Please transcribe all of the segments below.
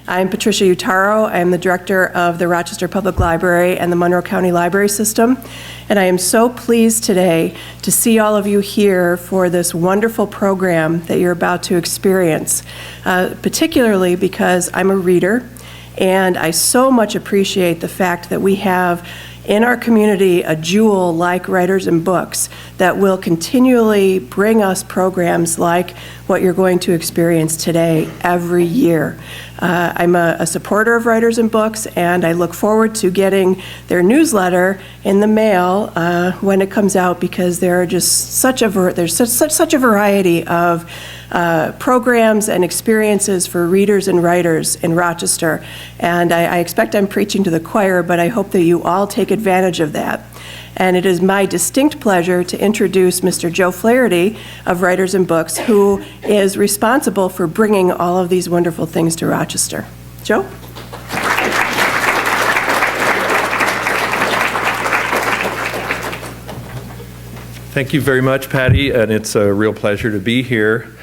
I'm Patricia Utaro. I am the director of the Rochester Public Library and the Monroe County Library System. And I am so pleased today to see all of you here for this wonderful program that you're about to experience, particularly because I'm a reader, and I so much appreciate the fact that we have in our community a jewel like Writers and Books that will continually bring us programs like what you're going to experience today every year. I'm a supporter of Writers and Books, and I look forward to getting their newsletter in the mail when it comes out, because there are just such a variety of programs and experiences for readers and writers in Rochester. And I expect I'm preaching to the choir, but I hope that you all take advantage of that. And it is my distinct pleasure to introduce Mr. Joe Flaherty of Writers and Books, who is responsible for bringing all of these wonderful things to Rochester. Joe? Thank you very much, Patty, and it's a real pleasure to be here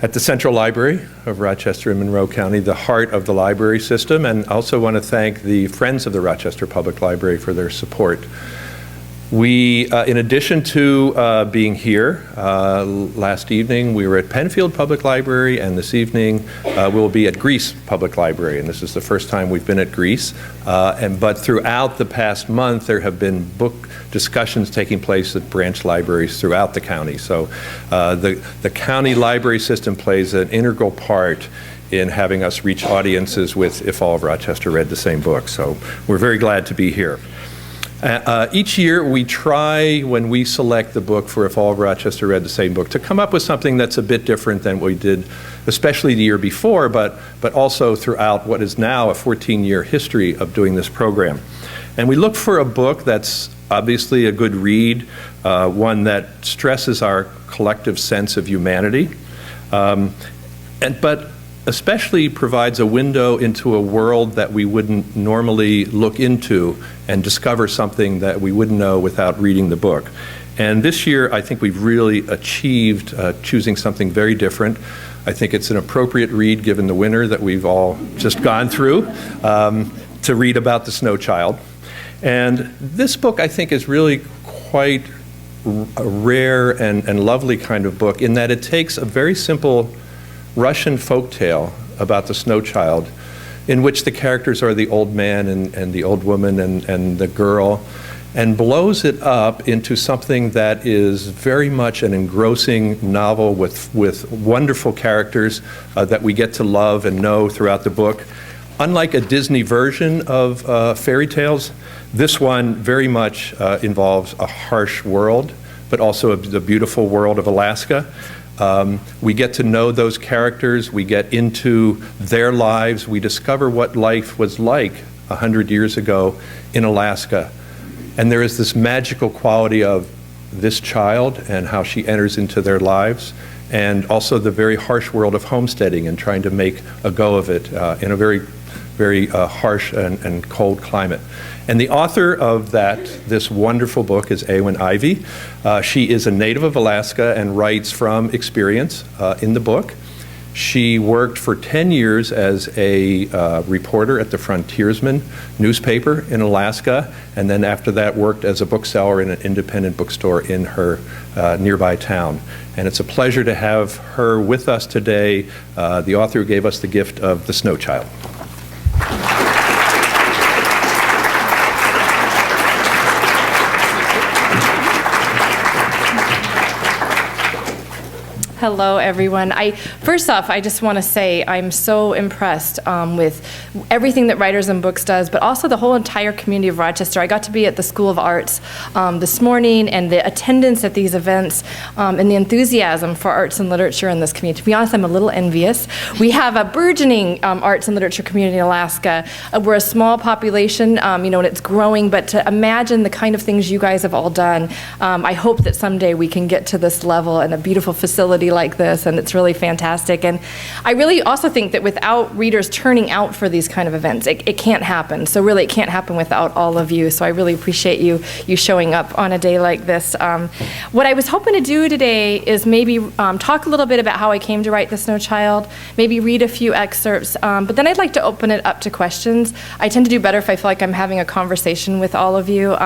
at the Central Library of Rochester and Monroe County, the heart of the library system, and also want to thank the Friends of the Rochester Public Library for their support. We, in addition to being here, last evening we were at Penfield Public Library, and this evening we'll be at Greece Public Library, and this is the first time we've been at Greece. But throughout the past month there have been book discussions taking place at branch libraries throughout the county. So the county library system plays an integral part in having us reach audiences with If All of Rochester Read the Same Book. So we're very glad to be here. Each year we try, when we select the book for If All of Rochester Read the Same Book, to come up with something that's a bit different than what we did, especially the year before, but also throughout what is now a 14-year history of doing this program. And we look for a book that's obviously a good read, one that stresses our collective sense of humanity, but especially provides a window into a world that we wouldn't normally look into and discover something that we wouldn't know without reading the book. And this year, I think we've really achieved choosing something very different. I think it's an appropriate read given the winter that we've all just gone through, to read about the snow child. And this book, I think, is really quite a rare and lovely kind of book in that it takes a very simple Russian folktale about the snow child, in which the characters are the old man and the old woman and the girl, and blows it up into something that is very much an engrossing novel with wonderful characters that we get to love and know throughout the book. Unlike a Disney version of fairy tales, this one very much involves a harsh world, but also the beautiful world of Alaska. We get to know those characters, we get into their lives, we discover what life was like 100 years ago in Alaska. And there is this magical quality of this child and how she enters into their lives, and also the very harsh world of homesteading and trying to make a go of it in a very, very harsh and cold climate. And the author of this wonderful book is Eowyn Ivey. She is a native of Alaska and writes from experience in the book. She worked for 10 years as a reporter at the Frontiersman newspaper in Alaska, and then after that worked as a bookseller in an independent bookstore in her nearby town. And it's a pleasure to have her with us today, the author who gave us the gift of The Snow Child. Hello, everyone. First off, I just want to say I'm so impressed with everything that Writers and Books does, but also the whole entire community of Rochester. I got to be at the School of Arts this morning, and the attendance at these events and the enthusiasm for arts and literature in this community. To be honest, I'm a little envious. We have a burgeoning arts and literature community in Alaska. We're a small population, and it's growing, but to imagine the kind of things you guys have all done, I hope that someday we can get to this level in a beautiful facility like this, and it's really fantastic. And I really also think that without readers turning out for these kind of events, it can't happen. So really, it can't happen without all of you. So I really appreciate you showing up on a day like this. What I was hoping to do today is maybe talk a little bit about how I came to write The Snow Child, maybe read a few excerpts, but then I'd like to open it up to questions. I tend to do better if I feel like I'm having a conversation with all of you.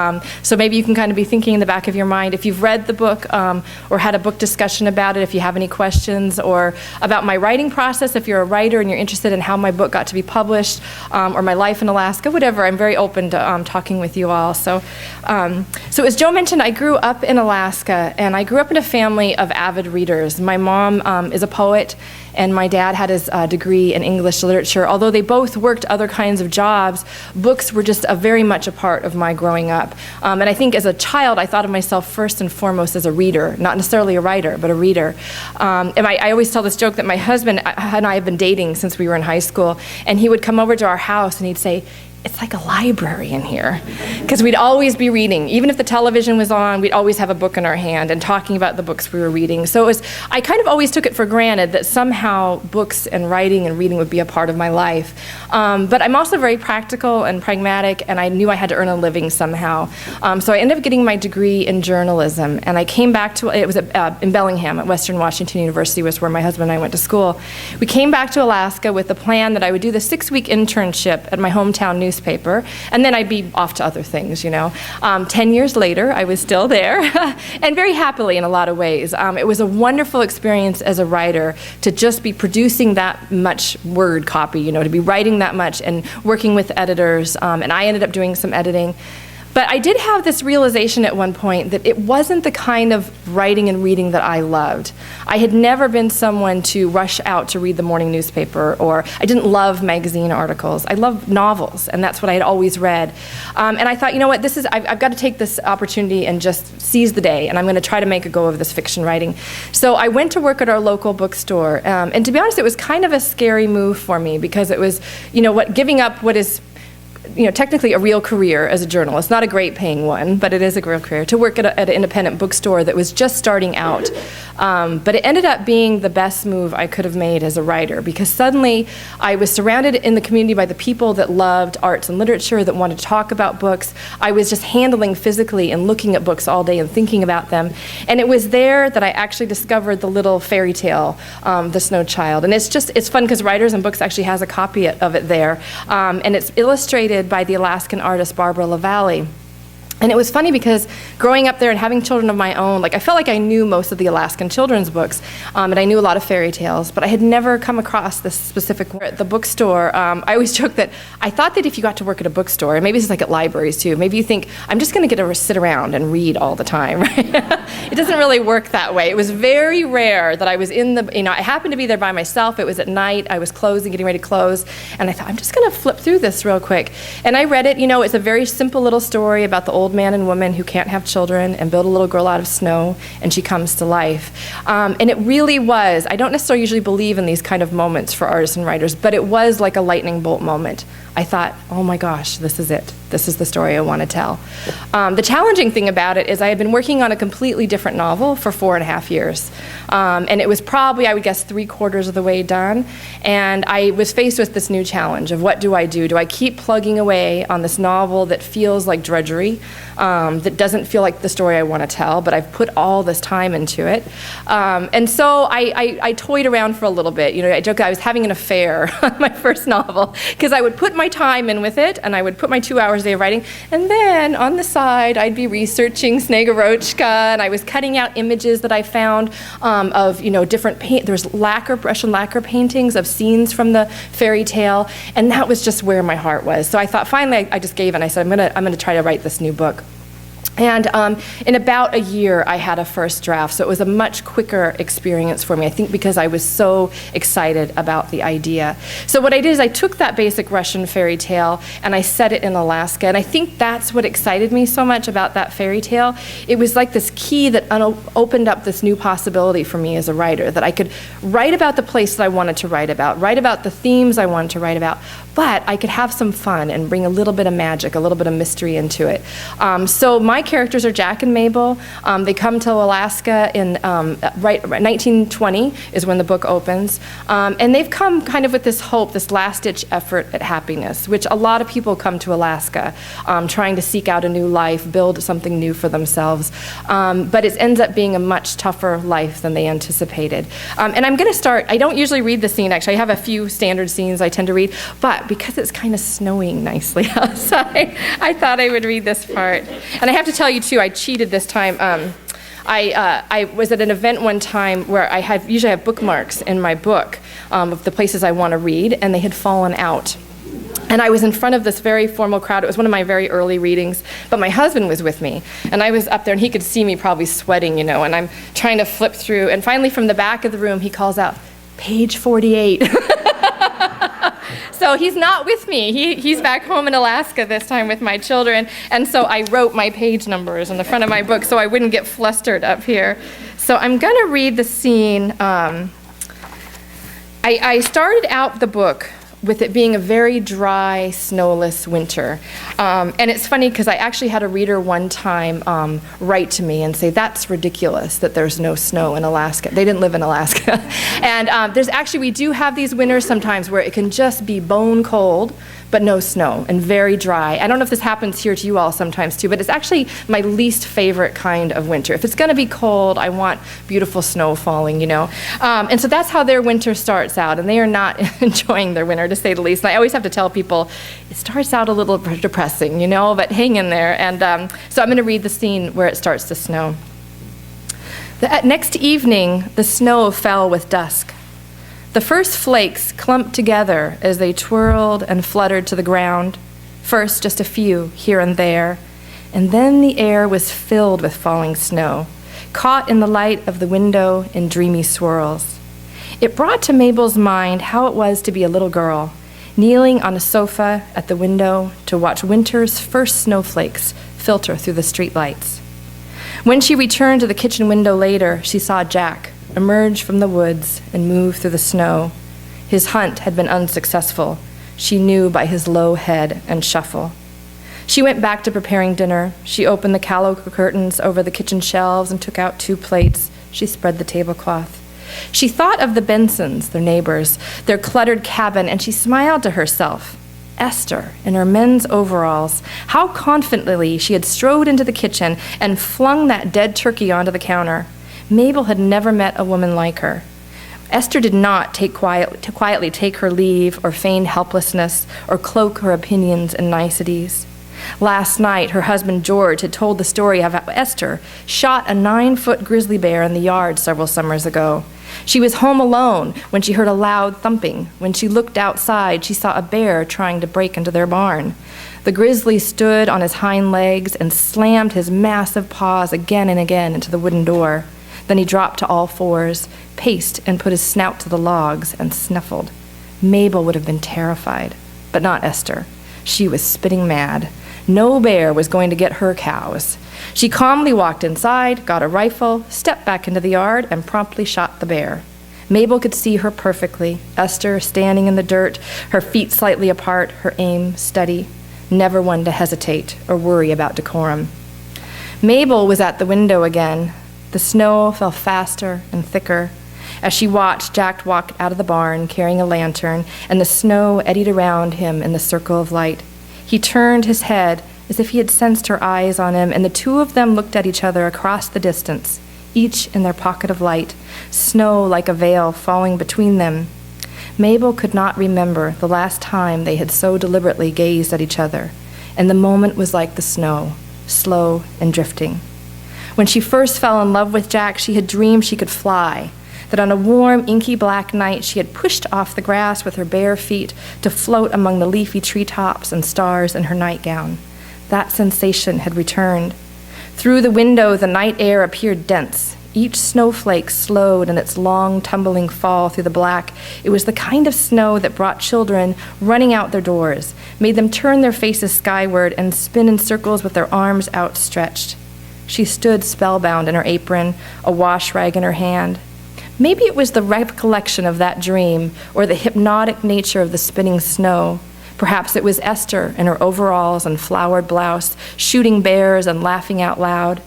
So maybe you can kind of be thinking in the back of your mind, if you've read the book or had a book discussion about it, if you have any questions, or about my writing process, if you're a writer and you're interested in how my book got to be published, or my life in Alaska, whatever. I'm very open to talking with you all. So as Joe mentioned, I grew up in Alaska, and I grew up in a family of avid readers. My mom is a poet, and my dad had his degree in English literature. Although they both worked other kinds of jobs, books were just very much a part of my growing up. And I think as a child, I thought of myself first and foremost as a reader, not necessarily a writer, but a reader. And I always tell this joke that my husband and I have been dating since we were in high school, and he would come over to our house and he'd say, "It's like a library in here," because we'd always be reading. Even if the television was on, we'd always have a book in our hand and talking about the books we were reading. So I kind of always took it for granted that somehow books and writing and reading would be a part of my life. But I'm also very practical and pragmatic, and I knew I had to earn a living somehow. So I ended up getting my degree in journalism, and I came back to, it was in Bellingham at Western Washington University, was where my husband and I went to school. We came back to Alaska with the plan that I would do the 6-week internship at my hometown newspaper, and then I'd be off to other things, 10 years later, I was still there, and very happily in a lot of ways. It was a wonderful experience as a writer to just be producing that much word copy, to be writing that much and working with editors, and I ended up doing some editing. But I did have this realization at one point that it wasn't the kind of writing and reading that I loved. I had never been someone to rush out to read the morning newspaper, or I didn't love magazine articles. I loved novels, and that's what I had always read. And I thought, I've got to take this opportunity and just seize the day, and I'm going to try to make a go of this fiction writing. So I went to work at our local bookstore, and to be honest, it was kind of a scary move for me, because it was, giving up what is technically a real career as a journalist, not a great paying one, but it is a real career, to work at an independent bookstore that was just starting out. But it ended up being the best move I could have made as a writer, because suddenly I was surrounded in the community by the people that loved arts and literature, that wanted to talk about books. I was just handling physically and looking at books all day and thinking about them. And it was there that I actually discovered the little fairy tale, The Snow Child. And it's fun because Writers and Books actually has a copy of it there. And it's illustrated by the Alaskan artist Barbara LaValle. And it was funny because growing up there and having children of my own, I felt like I knew most of the Alaskan children's books, and I knew a lot of fairy tales, but I had never come across this specific work. At the bookstore, I always joke that I thought that if you got to work at a bookstore, and maybe this is like at libraries too, maybe you think, I'm just going to get to sit around and read all the time, right? It doesn't really work that way. It was very rare that I was I happened to be there by myself. It was at night. I was getting ready to close, and I thought, I'm just going to flip through this real quick. And I read it. It's a very simple little story about the old man and woman who can't have children and build a little girl out of snow, and she comes to life. And it really was, I don't necessarily usually believe in these kind of moments for artists and writers, but it was like a lightning bolt moment. I thought, oh my gosh, this is it. This is the story I want to tell. The challenging thing about it is I had been working on a completely different novel for 4.5 years. And it was probably, I would guess, 3/4 of the way done. And I was faced with this new challenge of what do I do? Do I keep plugging away on this novel that feels like drudgery, that doesn't feel like the story I want to tell, but I've put all this time into it? And so I toyed around for a little bit. I joke I was having an affair on my first novel, because I would put my time in with it, and I would put my 2 hours a day of writing, and then on the side I'd be researching Snegorochka, and I was cutting out images that I found of different there's brush and lacquer paintings of scenes from the fairy tale, and that was just where my heart was. So I thought finally I just gave in. I said I'm gonna try to write this new book. And in about a year, I had a first draft, so it was a much quicker experience for me, I think because I was so excited about the idea. So what I did is I took that basic Russian fairy tale and I set it in Alaska, and I think that's what excited me so much about that fairy tale. It was like this key that opened up this new possibility for me as a writer, that I could write about the place that I wanted to write about the themes I wanted to write about, but I could have some fun and bring a little bit of magic, a little bit of mystery into it. So my characters are Jack and Mabel. They come to Alaska in 1920 is when the book opens. And they've come kind of with this hope, this last-ditch effort at happiness, which a lot of people come to Alaska trying to seek out a new life, build something new for themselves. But it ends up being a much tougher life than they anticipated. And I'm going to start, I don't usually read the scene, actually. I have a few standard scenes I tend to read, but because it's kind of snowing nicely outside, I thought I would read this part. And I have to tell you, too, I cheated this time. I was at an event one time where I usually have bookmarks in my book of the places I want to read, and they had fallen out. And I was in front of this very formal crowd. It was one of my very early readings, but my husband was with me. And I was up there, and he could see me probably sweating, and I'm trying to flip through. And finally, from the back of the room, he calls out, "Page 48." So he's not with me. He's back home in Alaska this time with my children. And so I wrote my page numbers on the front of my book so I wouldn't get flustered up here. So I'm going to read the scene. I started out the book with it being a very dry, snowless winter. And it's funny because I actually had a reader one time write to me and say, "That's ridiculous that there's no snow in Alaska." They didn't live in Alaska. And we do have these winters sometimes where it can just be bone cold, but no snow and very dry. I don't know if this happens here to you all sometimes too, but it's actually my least favorite kind of winter. If it's going to be cold, I want beautiful snow falling, And so that's how their winter starts out, and they are not enjoying their winter, to say the least. And I always have to tell people, it starts out a little depressing, but hang in there. And so I'm going to read the scene where it starts to snow. The next evening, the snow fell with dusk. The first flakes clumped together as they twirled and fluttered to the ground, first just a few here and there, and then the air was filled with falling snow, caught in the light of the window in dreamy swirls. It brought to Mabel's mind how it was to be a little girl, kneeling on a sofa at the window to watch winter's first snowflakes filter through the streetlights. When she returned to the kitchen window later, she saw Jack emerge from the woods and move through the snow. His hunt had been unsuccessful, she knew by his low head and shuffle. She went back to preparing dinner. She opened the calico curtains over the kitchen shelves and took out 2 plates. She spread the tablecloth. She thought of the Bensons, their neighbors, their cluttered cabin, and she smiled to herself. Esther, in her men's overalls, how confidently she had strode into the kitchen and flung that dead turkey onto the counter. Mabel had never met a woman like her. Esther did not quietly take her leave or feign helplessness or cloak her opinions and niceties. Last night, her husband George had told the story of how Esther shot a 9-foot grizzly bear in the yard several summers ago. She was home alone when she heard a loud thumping. When she looked outside, she saw a bear trying to break into their barn. The grizzly stood on his hind legs and slammed his massive paws again and again into the wooden door. Then he dropped to all fours, paced and put his snout to the logs, and snuffled. Mabel would have been terrified, but not Esther. She was spitting mad. No bear was going to get her cows. She calmly walked inside, got a rifle, stepped back into the yard, and promptly shot the bear. Mabel could see her perfectly, Esther standing in the dirt, her feet slightly apart, her aim steady, never one to hesitate or worry about decorum. Mabel was at the window again. The snow fell faster and thicker. As she watched, Jack walked out of the barn carrying a lantern, and the snow eddied around him in the circle of light. He turned his head as if he had sensed her eyes on him, and the two of them looked at each other across the distance, each in their pocket of light, snow like a veil falling between them. Mabel could not remember the last time they had so deliberately gazed at each other, and the moment was like the snow, slow and drifting. When she first fell in love with Jack, she had dreamed she could fly, that on a warm, inky black night she had pushed off the grass with her bare feet to float among the leafy treetops and stars in her nightgown. That sensation had returned. Through the window, the night air appeared dense. Each snowflake slowed in its long, tumbling fall through the black. It was the kind of snow that brought children running out their doors, made them turn their faces skyward and spin in circles with their arms outstretched. She stood spellbound in her apron, a wash rag in her hand. Maybe it was the recollection of that dream or the hypnotic nature of the spinning snow, Perhaps it was Esther in her overalls and flowered blouse, shooting bears and laughing out loud.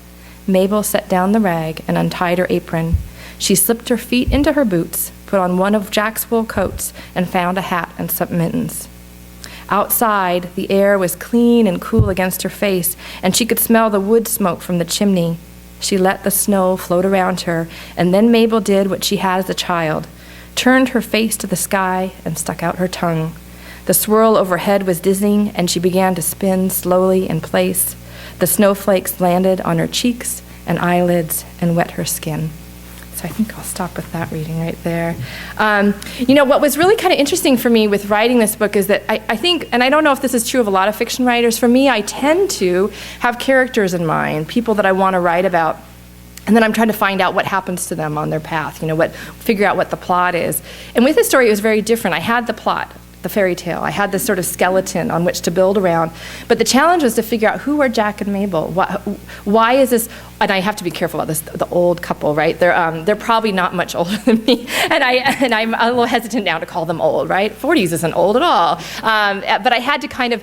Mabel set down the rag and untied her apron. She slipped her feet into her boots, put on one of Jack's wool coats, and found a hat and some mittens. Outside, the air was clean and cool against her face, and she could smell the wood smoke from the chimney. She let the snow float around her, and then Mabel did what she had as a child, turned her face to the sky and stuck out her tongue. The swirl overhead was dizzying, and she began to spin slowly in place. The snowflakes landed on her cheeks and eyelids and wet her skin. So I think I'll stop with that reading right there. What was really kind of interesting for me with writing this book is that I think, and I don't know if this is true of a lot of fiction writers, for me, I tend to have characters in mind, people that I want to write about, and then I'm trying to find out what happens to them on their path, figure out what the plot is. And with this story, it was very different. I had the plot, the fairy tale. I had this sort of skeleton on which to build around. But the challenge was to figure out who are Jack and Mabel. Why is this, and I have to be careful about this, the old couple, right? They're probably not much older than me. And I'm a little hesitant now to call them old, right? 40s isn't old at all. But I had to kind of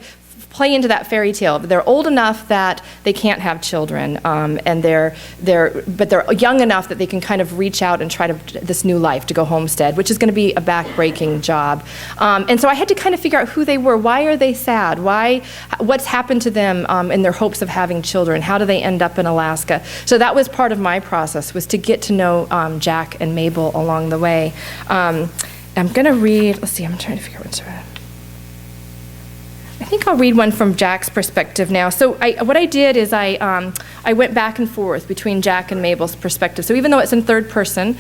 play into that fairy tale. They're old enough that they can't have children, and they're young enough that they can kind of reach out and try this new life, to go homestead, which is going to be a back-breaking job. And so I had to kind of figure out who they were. Why are they sad? What's happened to them in their hopes of having children? How do they end up in Alaska? So that was part of my process, was to get to know Jack and Mabel along the way. I'm going to read, let's see, I'm trying to figure out what's right. I think I'll read one from Jack's perspective now. So what I did is I went back and forth between Jack and Mabel's perspective. So even though it's in third person,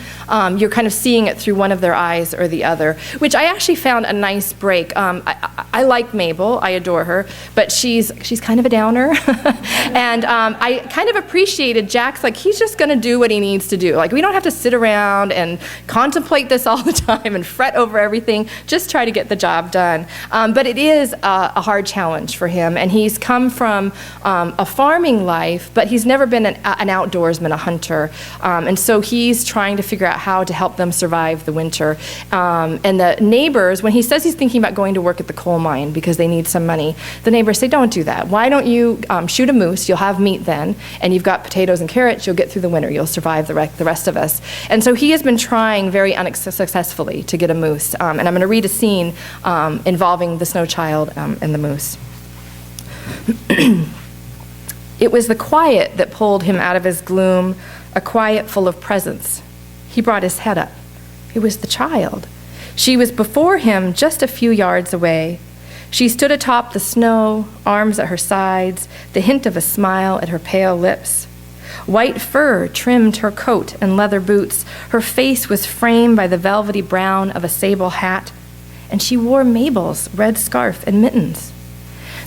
you're kind of seeing it through one of their eyes or the other, which I actually found a nice break. I like Mabel, I adore her, but she's kind of a downer. And I kind of appreciated Jack's, he's just going to do what he needs to do. We don't have to sit around and contemplate this all the time and fret over everything, just try to get the job done. But it is a hard challenge for him, and he's come from a farming life, but he's never been an outdoorsman, a hunter, and so he's trying to figure out how to help them survive the winter. And the neighbors, when he says he's thinking about going to work at the coal mine because they need some money, the neighbors say, don't do that. Why don't you shoot a moose? You'll have meat then, and you've got potatoes and carrots. You'll get through the winter. You'll survive the rest of us. And so he has been trying very unsuccessfully to get a moose. And I'm going to read a scene involving the snow child and the moose. It was the quiet that pulled him out of his gloom, a quiet full of presence. He brought his head up. It was the child. She was before him, just a few yards away. She stood atop the snow, arms at her sides, the hint of a smile at her pale lips. White fur trimmed her coat and leather boots. Her face was framed by the velvety brown of a sable hat, and she wore Mabel's red scarf and mittens.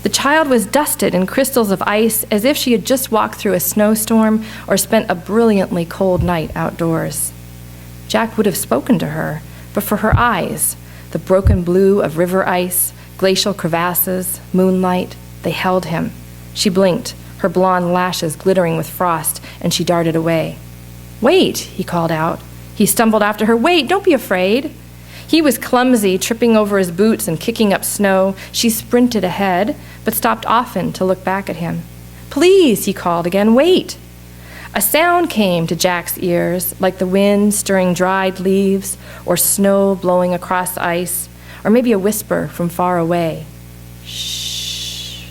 The child was dusted in crystals of ice, as if she had just walked through a snowstorm or spent a brilliantly cold night outdoors. Jack would have spoken to her, but for her eyes, the broken blue of river ice, glacial crevasses, moonlight, they held him. She blinked, her blonde lashes glittering with frost, and she darted away. "Wait," he called out. He stumbled after her. "Wait, don't be afraid." He was clumsy, tripping over his boots and kicking up snow. She sprinted ahead, but stopped often to look back at him. "Please," he called again, "wait." A sound came to Jack's ears, like the wind stirring dried leaves, or snow blowing across ice, or maybe a whisper from far away. "Shh."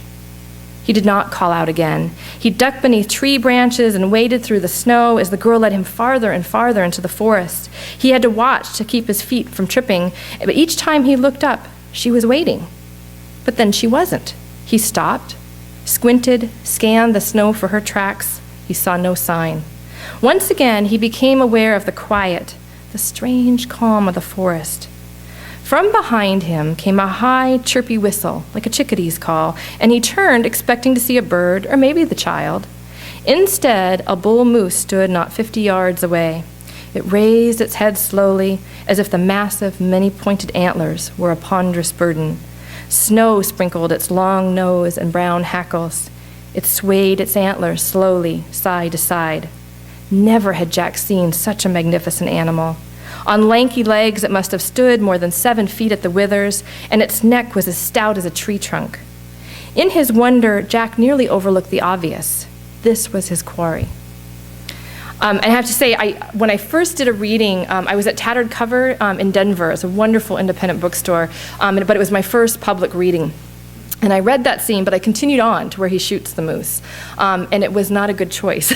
He did not call out again. He ducked beneath tree branches and waded through the snow as the girl led him farther and farther into the forest. He had to watch to keep his feet from tripping, but each time he looked up, she was waiting. But then she wasn't. He stopped, squinted, scanned the snow for her tracks. He saw no sign. Once again, he became aware of the quiet, the strange calm of the forest. From behind him came a high, chirpy whistle, like a chickadee's call, and he turned, expecting to see a bird or maybe the child. Instead, a bull moose stood not 50 yards away. It raised its head slowly, as if the massive, many-pointed antlers were a ponderous burden. Snow sprinkled its long nose and brown hackles. It swayed its antlers slowly, side to side. Never had Jack seen such a magnificent animal. On lanky legs it must have stood more than 7 feet at the withers, and its neck was as stout as a tree trunk. In his wonder, Jack nearly overlooked the obvious. This was his quarry. And I have to say, when I first did a reading, I was at Tattered Cover in Denver. It's a wonderful independent bookstore, but it was my first public reading. And I read that scene, but I continued on to where he shoots the moose. And it was not a good choice.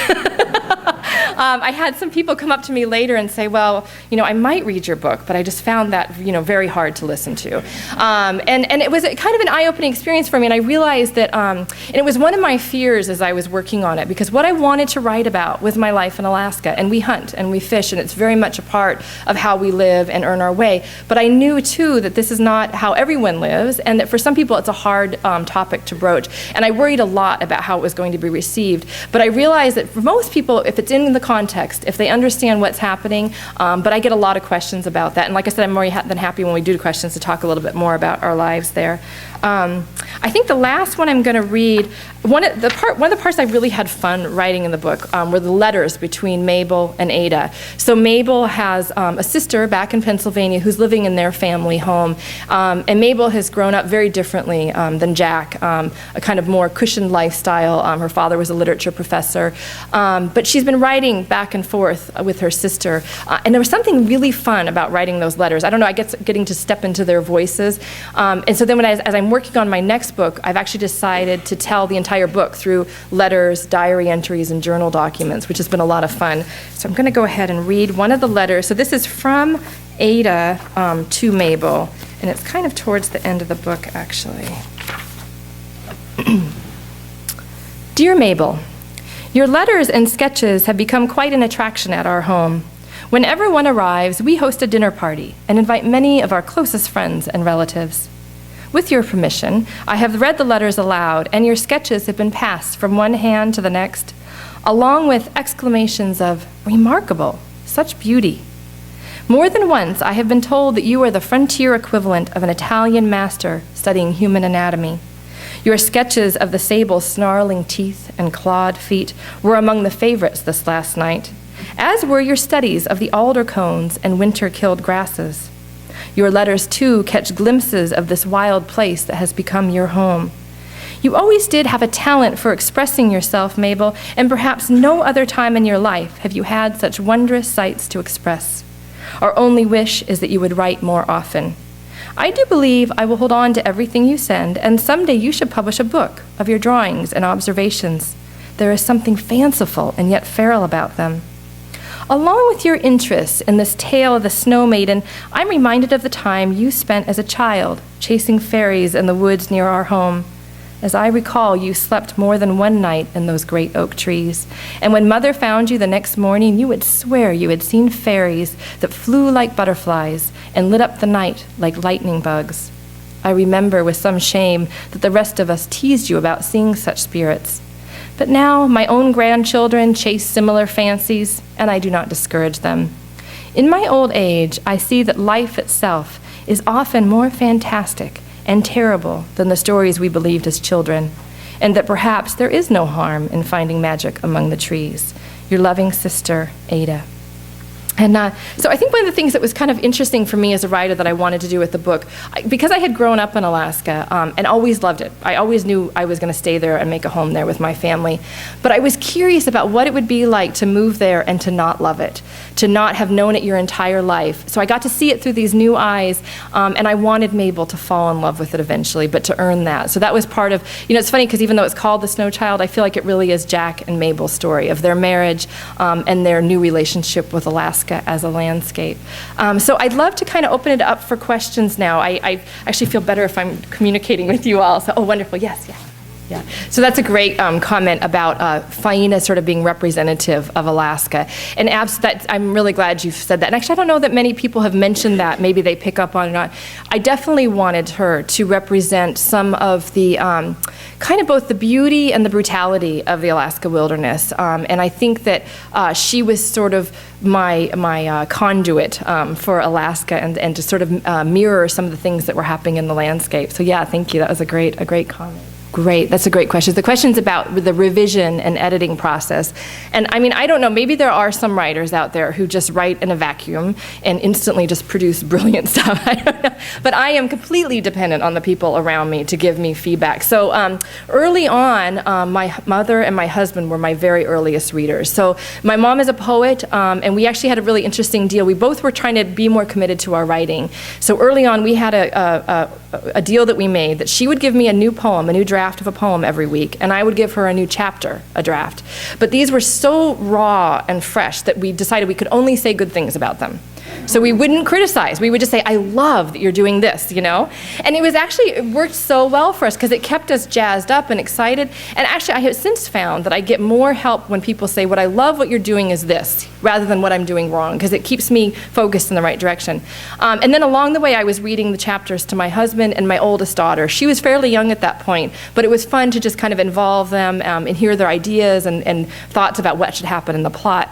I had some people come up to me later and say, well, I might read your book, but I just found that, very hard to listen to. And it was kind of an eye-opening experience for me, and I realized that, and it was one of my fears as I was working on it, because what I wanted to write about was my life in Alaska, and we hunt and we fish, and it's very much a part of how we live and earn our way. But I knew, too, that this is not how everyone lives, and that for some people it's a hard topic to broach. And I worried a lot about how it was going to be received. But I realized that for most people, if it's in the context, if they understand what's happening, but I get a lot of questions about that. And like I said, I'm more than happy when we do questions to talk a little bit more about our lives there. I think the last one I'm going to read, one of the parts I really had fun writing in the book were the letters between Mabel and Ada. So Mabel has a sister back in Pennsylvania who's living in their family home, and Mabel has grown up very differently than Jack, a kind of more cushioned lifestyle. Her father was a literature professor, but she's been writing back and forth with her sister, and there was something really fun about writing those letters. I don't know, I guess getting to step into their voices, and so then as I'm working on my next book, I've actually decided to tell the entire book through letters, diary entries, and journal documents, which has been a lot of fun. So I'm going to go ahead and read one of the letters. So this is from Ada to Mabel, and it's kind of towards the end of the book, actually. Dear Mabel, your letters and sketches have become quite an attraction at our home. Whenever one arrives, we host a dinner party and invite many of our closest friends and relatives. With your permission, I have read the letters aloud, and your sketches have been passed from one hand to the next, along with exclamations of, "Remarkable! Such beauty!" More than once, I have been told that you are the frontier equivalent of an Italian master studying human anatomy. Your sketches of the sable's snarling teeth and clawed feet were among the favorites this last night, as were your studies of the alder cones and winter-killed grasses. Your letters, too, catch glimpses of this wild place that has become your home. You always did have a talent for expressing yourself, Mabel, and perhaps no other time in your life have you had such wondrous sights to express. Our only wish is that you would write more often. I do believe I will hold on to everything you send, and someday you should publish a book of your drawings and observations. There is something fanciful and yet feral about them. Along with your interest in this tale of the Snow Maiden, I'm reminded of the time you spent as a child chasing fairies in the woods near our home. As I recall, you slept more than one night in those great oak trees, and when Mother found you the next morning, you would swear you had seen fairies that flew like butterflies and lit up the night like lightning bugs. I remember with some shame that the rest of us teased you about seeing such spirits. But now my own grandchildren chase similar fancies, and I do not discourage them. In my old age, I see that life itself is often more fantastic and terrible than the stories we believed as children, and that perhaps there is no harm in finding magic among the trees. Your loving sister, Ada. And so I think one of the things that was kind of interesting for me as a writer that I wanted to do with the book, because I had grown up in Alaska and always loved it. I always knew I was going to stay there and make a home there with my family. But I was curious about what it would be like to move there and to not love it, to not have known it your entire life. So I got to see it through these new eyes, and I wanted Mabel to fall in love with it eventually, but to earn that. So that was part of, it's funny because even though it's called The Snow Child, I feel like it really is Jack and Mabel's story of their marriage and their new relationship with Alaska as a landscape. So I'd love to kind of open it up for questions now. I actually feel better if I'm communicating with you all. So, wonderful. Yes, yeah. Yeah. So that's a great comment about Faina sort of being representative of Alaska. And I'm really glad you said that. And actually, I don't know that many people have mentioned that. Maybe they pick up on it or not. I definitely wanted her to represent some of the kind of both the beauty and the brutality of the Alaska wilderness. And I think that she was sort of my conduit for Alaska and to sort of mirror some of the things that were happening in the landscape. So yeah, thank you. That was a great comment. Great, that's a great question. The question's about the revision and editing process. And I mean, I don't know, maybe there are some writers out there who just write in a vacuum and instantly just produce brilliant stuff. I don't know. But I am completely dependent on the people around me to give me feedback. So early on, my mother and my husband were my very earliest readers. So my mom is a poet, and we actually had a really interesting deal. We both were trying to be more committed to our writing. So early on, we had a deal that we made that she would give me a new poem, a new draft of a poem every week, and I would give her a new chapter, a draft. But these were so raw and fresh that we decided we could only say good things about them. So we wouldn't criticize. We would just say, I love that you're doing this, you know? And it worked so well for us because it kept us jazzed up and excited. And actually, I have since found that I get more help when people say, what I love what you're doing is this, rather than what I'm doing wrong, because it keeps me focused in the right direction. And then along the way, I was reading the chapters to my husband and my oldest daughter. She was fairly young at that point, but it was fun to just kind of involve them and hear their ideas and thoughts about what should happen in the plot.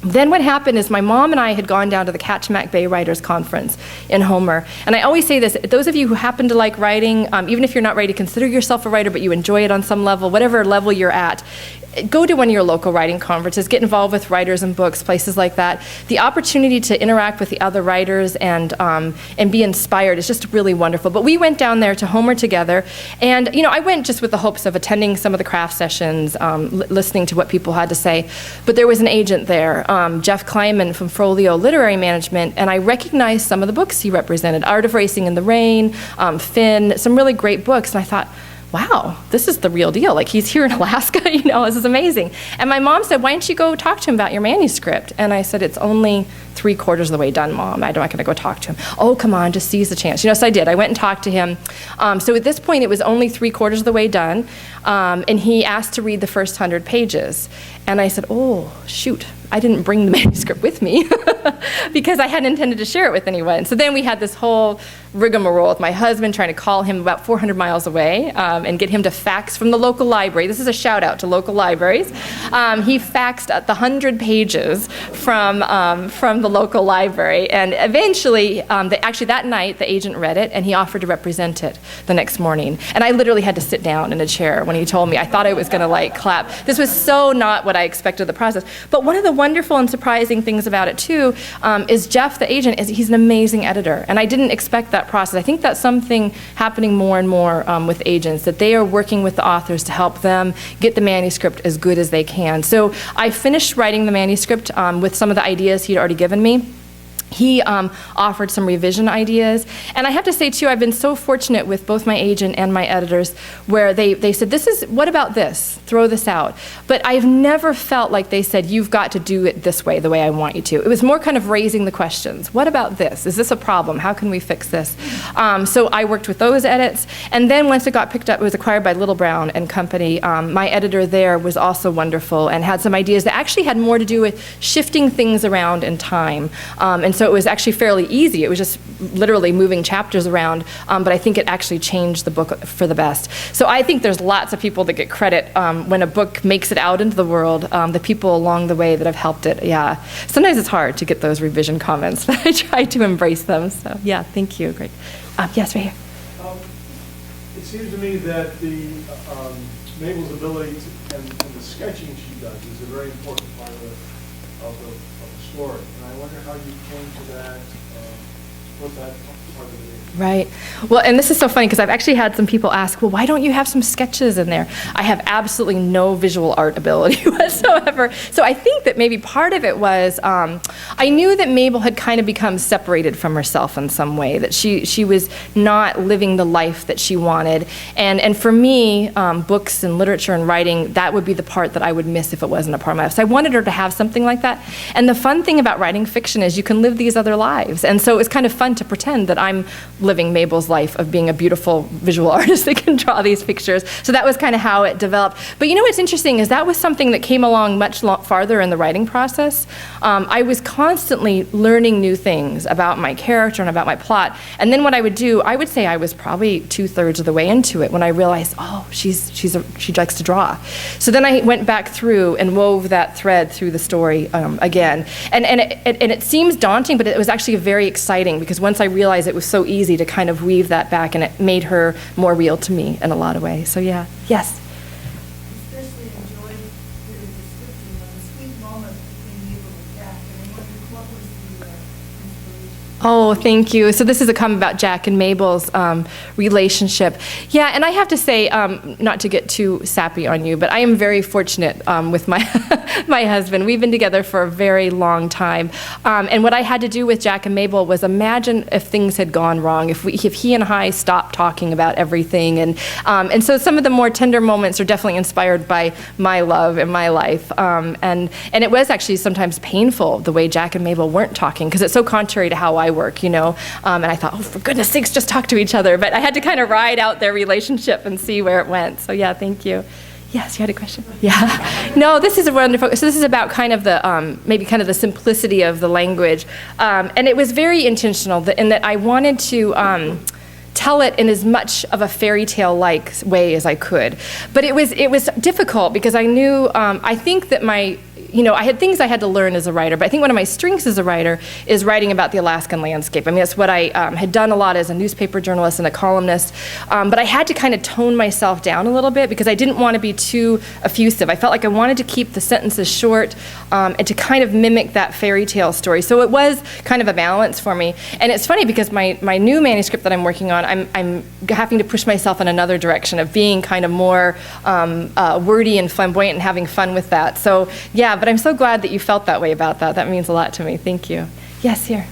Then what happened is my mom and I had gone down to the Kachemak Bay Writers Conference in Homer. And I always say this, those of you who happen to like writing, even if you're not ready to consider yourself a writer, but you enjoy it on some level, whatever level you're at, go to one of your local writing conferences, get involved with Writers and Books, places like that. The opportunity to interact with the other writers and be inspired is just really wonderful. But we went down there to Homer together, and you know, I went just with the hopes of attending some of the craft sessions, listening to what people had to say. But there was an agent there, Jeff Kleiman from Folio Literary Management, and I recognized some of the books he represented, Art of Racing in the Rain, Finn, some really great books, and I thought, wow, this is the real deal. Like, he's here in Alaska, you know, this is amazing. And my mom said, why don't you go talk to him about your manuscript? And I said, it's only 3/4 of the way done, Mom. I'm not gonna go talk to him. Oh, come on, just seize the chance. You know, so I did. I went and talked to him. So at this point, it was only 3/4 of the way done. And he asked to read the first 100 pages. And I said, oh, shoot, I didn't bring the manuscript with me because I hadn't intended to share it with anyone. So then we had this whole rigmarole with my husband trying to call him about 400 miles away and get him to fax from the local library. This is a shout out to local libraries. He faxed the 100 pages from the local library, and eventually, actually that night, the agent read it and he offered to represent it the next morning. And I literally had to sit down in a chair when he told me. I thought I was gonna like clap. This was so not what I expected of the process. But one of the wonderful and surprising things about it too is Jeff, the agent, he's an amazing editor, and I didn't expect that process. I think that's something happening more and more with agents, that they are working with the authors to help them get the manuscript as good as they can. So I finished writing the manuscript with some of the ideas he'd already given me. He offered some revision ideas. And I have to say, too, I've been so fortunate with both my agent and my editors where they said, what about this? Throw this out. But I've never felt like they said, you've got to do it this way, the way I want you to. It was more kind of raising the questions. What about this? Is this a problem? How can we fix this? So I worked with those edits. And then once it got picked up, it was acquired by Little Brown and Company. My editor there was also wonderful and had some ideas that actually had more to do with shifting things around in time. And so it was actually fairly easy. It was just literally moving chapters around, but I think it actually changed the book for the best. So I think there's lots of people that get credit when a book makes it out into the world, the people along the way that have helped it, yeah. Sometimes it's hard to get those revision comments, but I try to embrace them, so yeah, thank you, great. Yes, right here. It seems to me that Mabel's ability and the sketching she does is a very important part of the story. And I wonder how you came to that, what that part of it is. Right. Well, and this is so funny because I've actually had some people ask, well, why don't you have some sketches in there? I have absolutely no visual art ability whatsoever. So I think that maybe part of it was, I knew that Mabel had kind of become separated from herself in some way, that she was not living the life that she wanted. And for me, books and literature and writing, that would be the part that I would miss if it wasn't a part of my life. So I wanted her to have something like that. And the fun thing about writing fiction is you can live these other lives. And so it was kind of fun to pretend that I'm living Mabel's life of being a beautiful visual artist that can draw these pictures. So that was kind of how it developed. But you know what's interesting is that was something that came along much farther in the writing process. I was constantly learning new things about my character and about my plot. And then what I would do, I would say I was probably 2/3 of the way into it when I realized, oh, she likes to draw. So then I went back through and wove that thread through the story again. And it seems daunting, but it was actually very exciting because because once I realized it was so easy to kind of weave that back, and it made her more real to me in a lot of ways. So yeah, yes. Especially enjoyed your description of the sweet moment between you and Jack, and I wondered what was the inspiration? Oh, thank you. So this is a comment about Jack and Mabel's relationship. Yeah, and I have to say, not to get too sappy on you, but I am very fortunate with my my husband. We've been together for a very long time. And what I had to do with Jack and Mabel was imagine if things had gone wrong, if he and I stopped talking about everything. And so some of the more tender moments are definitely inspired by my love in my life. And it was actually sometimes painful the way Jack and Mabel weren't talking, because it's so contrary to how I work, you know. And I thought, oh, for goodness sakes, just talk to each other. But I had to kind of ride out their relationship and see where it went. So yeah, thank you. Yes, you had a question? Yeah. No, this is wonderful. So this is about kind of the, maybe kind of the simplicity of the language. And it was very intentional in that I wanted to tell it in as much of a fairy tale-like way as I could. But it was difficult because I knew, I think that I had things I had to learn as a writer, but I think one of my strengths as a writer is writing about the Alaskan landscape. I mean, that's what I had done a lot as a newspaper journalist and a columnist, but I had to kind of tone myself down a little bit because I didn't want to be too effusive. I felt like I wanted to keep the sentences short and to kind of mimic that fairy tale story. So it was kind of a balance for me. And it's funny because my new manuscript that I'm working on, I'm having to push myself in another direction of being kind of more wordy and flamboyant and having fun with that. So yeah, but I'm so glad that you felt that way about that. That means a lot to me. Thank you. Yes, here.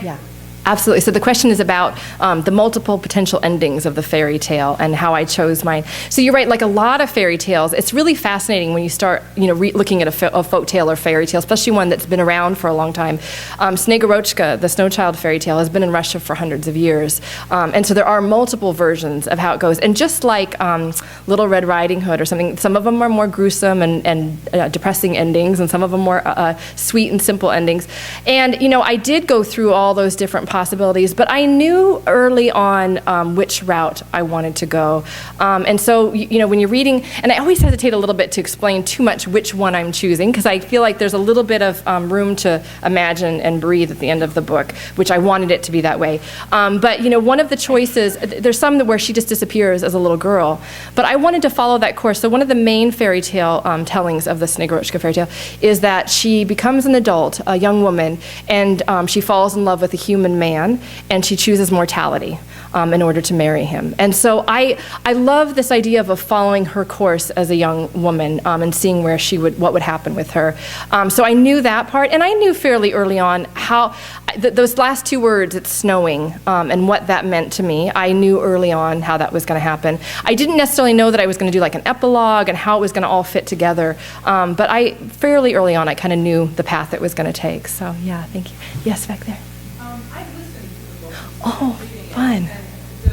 Yeah. Absolutely. So the question is about the multiple potential endings of the fairy tale and how I chose mine. So you're right, like a lot of fairy tales, it's really fascinating when you start, looking at a folk tale or fairy tale, especially one that's been around for a long time. Snegorochka, the snow child fairy tale, has been in Russia for hundreds of years. And so there are multiple versions of how it goes. And just like Little Red Riding Hood or something, some of them are more gruesome and depressing endings, and some of them more sweet and simple endings. And, I did go through all those different possibilities, but I knew early on which route I wanted to go. And so, when you're reading, and I always hesitate a little bit to explain too much which one I'm choosing, because I feel like there's a little bit of room to imagine and breathe at the end of the book, which I wanted it to be that way. But, one of the choices, there's some where she just disappears as a little girl, but I wanted to follow that course. So one of the main fairy tale tellings of the Snegorochka fairy tale is that she becomes an adult, a young woman, and she falls in love with a human man, and she chooses mortality in order to marry him. And so I love this idea of following her course as a young woman and seeing where what would happen with her. So I knew that part, and I knew fairly early on how those last two words, it's snowing, and what that meant to me. I knew early on how that was going to happen. I didn't necessarily know that I was going to do like an epilogue and how it was going to all fit together, but fairly early on I kind of knew the path it was going to take. So yeah, thank you. Yes, back there. I've listened to the book. Oh, fun. And the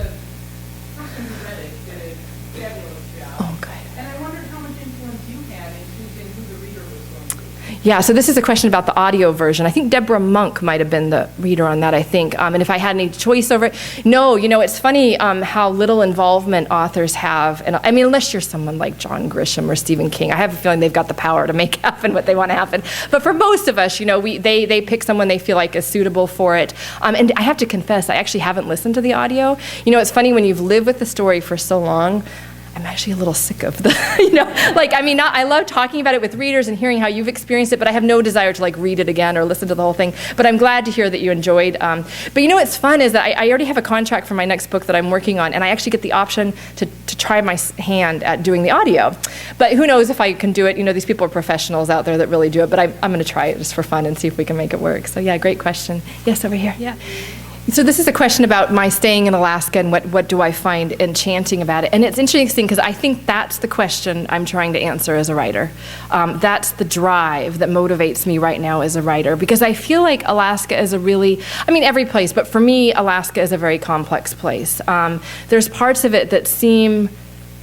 person who read it did a fabulous job. Oh, good. And I wondered how much influence you had in choosing who the reader was going to be. Yeah, so this is a question about the audio version. I think Deborah Monk might have been the reader on that, I think. And if I had any choice over it, no, it's funny how little involvement authors have. And I mean, unless you're someone like John Grisham or Stephen King, I have a feeling they've got the power to make happen what they want to happen. But for most of us, they pick someone they feel like is suitable for it. And I have to confess, I actually haven't listened to the audio. It's funny when you've lived with the story for so long, I'm actually a little sick of the, I love talking about it with readers and hearing how you've experienced it, but I have no desire to read it again or listen to the whole thing. But I'm glad to hear that you enjoyed. But what's fun is that I already have a contract for my next book that I'm working on, and I actually get the option to try my hand at doing the audio. But who knows if I can do it. These people are professionals out there that really do it, but I'm going to try it just for fun and see if we can make it work. So yeah, great question. Yes, over here. Yeah. So this is a question about my staying in Alaska and what do I find enchanting about it. And it's interesting because I think that's the question I'm trying to answer as a writer. That's the drive that motivates me right now as a writer, because I feel like Alaska is every place, but for me, Alaska is a very complex place. There's parts of it that seem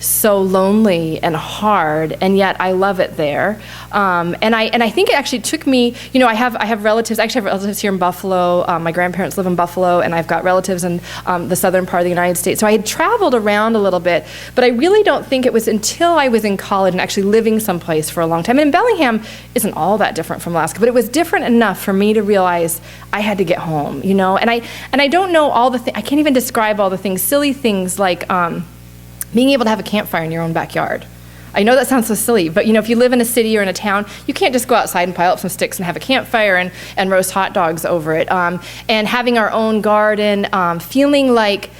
so lonely and hard, and yet I love it there. And I think it actually took me, I have relatives, I actually have relatives here in Buffalo. My grandparents live in Buffalo, and I've got relatives in the southern part of the United States. So I had traveled around a little bit, but I really don't think it was until I was in college and actually living someplace for a long time. And Bellingham isn't all that different from Alaska, but it was different enough for me to realize I had to get home, And I don't know all the things, I can't even describe all the things, silly things like, being able to have a campfire in your own backyard. I know that sounds so silly, but if you live in a city or in a town, you can't just go outside and pile up some sticks and have a campfire and roast hot dogs over it. And having our own garden, feeling like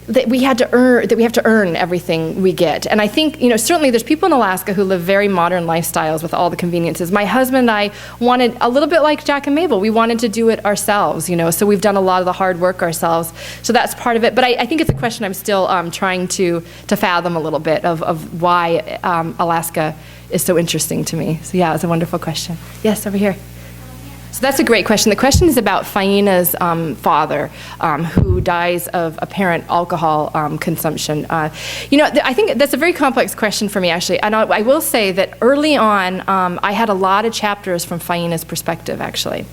that we have to earn everything we get. And I think, certainly there's people in Alaska who live very modern lifestyles with all the conveniences. My husband and I wanted, a little bit like Jack and Mabel, we wanted to do it ourselves, so we've done a lot of the hard work ourselves. So that's part of it. But I think it's a question I'm still trying to fathom a little bit of why Alaska is so interesting to me. So yeah, it's a wonderful question. Yes, over here. So that's a great question. The question is about Faina's father, who dies of apparent alcohol consumption. I think that's a very complex question for me, actually. And I will say that early on, I had a lot of chapters from Faina's perspective, actually,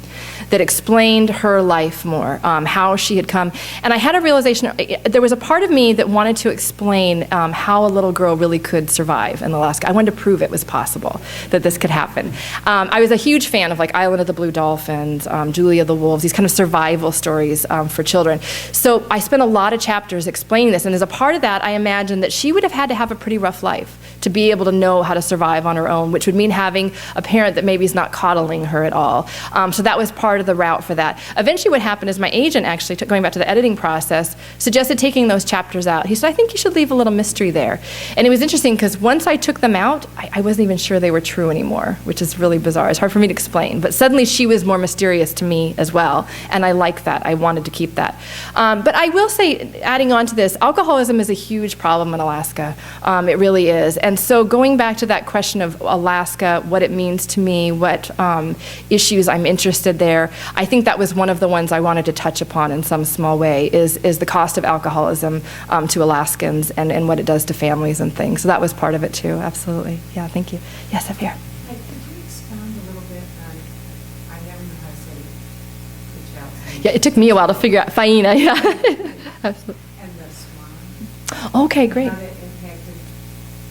that explained her life more, how she had come. And I had a realization, there was a part of me that wanted to explain how a little girl really could survive in Alaska. I wanted to prove it was possible, that this could happen. I was a huge fan of Island of the Blue Dolphins, Julia the Wolves, these kind of survival stories for children. So I spent a lot of chapters explaining this, and as a part of that, I imagined that she would have had to have a pretty rough life to be able to know how to survive on her own, which would mean having a parent that maybe is not coddling her at all. So that was part of the route for that. Eventually what happened is my agent actually, going back to the editing process, suggested taking those chapters out. He said, I think you should leave a little mystery there. And it was interesting because once I took them out, I wasn't even sure they were true anymore, which is really bizarre. It's hard for me to explain. But suddenly she was more mysterious to me as well, and I liked that. I wanted to keep that. But I will say, adding on to this, alcoholism is a huge problem in Alaska. It really is. And so going back to that question of Alaska, what it means to me, what issues I'm interested there, I think that was one of the ones I wanted to touch upon in some small way, is the cost of alcoholism to Alaskans and what it does to families and things. So that was part of it too, absolutely. Yeah, thank you. Yes, up here. Could you expound a little bit on, I never knew how to say the child. Yeah, it took me a while to figure out Faina, yeah. Absolutely. And the swan. Okay, great. How it impacted